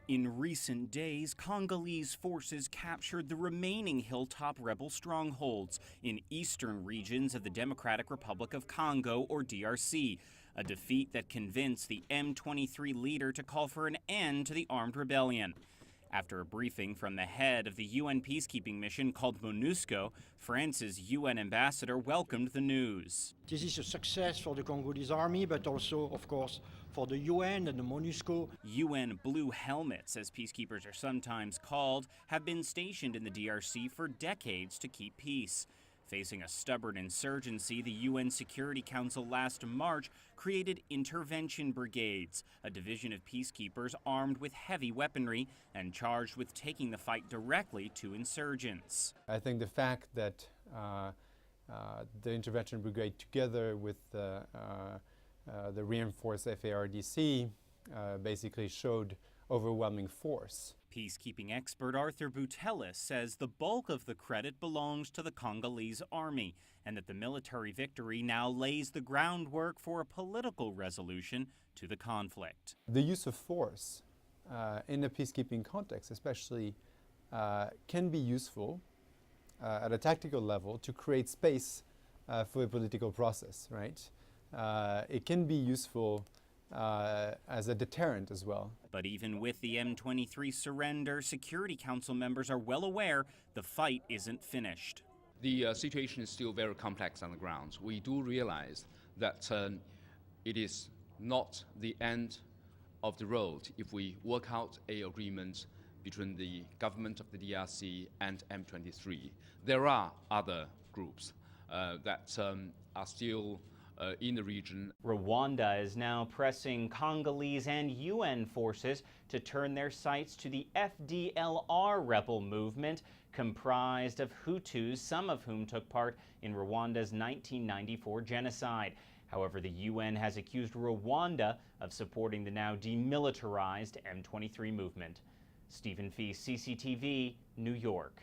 In recent days, Congolese forces captured the remaining hilltop rebel strongholds in eastern regions of the Democratic Republic of Congo, or DRC, a defeat that convinced the M23 leader to call for an end to the armed rebellion. After a briefing from the head of the UN peacekeeping mission called MONUSCO, France's UN ambassador welcomed the news. This is a success for the Congolese army, but also, of course, for the UN and the MONUSCO. UN Blue Helmets, as peacekeepers are sometimes called, have been stationed in the DRC for decades to keep peace. Facing a stubborn insurgency, the UN Security Council last March created intervention brigades, a division of peacekeepers armed with heavy weaponry and charged with taking the fight directly to insurgents. I think the fact that the intervention brigade, together with the reinforced FARDC, basically showed overwhelming force. Peacekeeping expert Arthur Boutelis says the bulk of the credit belongs to the Congolese army and that the military victory now lays the groundwork for a political resolution to the conflict. The use of force in a peacekeeping context especially can be useful at a tactical level to create space for a political process, right? It can be useful as a deterrent as well. But even with the M23 surrender, Security Council members are well aware the fight isn't finished. The situation is still very complex on the ground. We do realize that it is not the end of the road if we work out an agreement between the government of the DRC and M23. There are other groups that are still in the region. Rwanda is now pressing Congolese and UN forces to turn their sights to the FDLR rebel movement, comprised of Hutus, some of whom took part in Rwanda's 1994 genocide. However, the UN has accused Rwanda of supporting the now demilitarized M23 movement. Stephen Fee, CCTV, New York.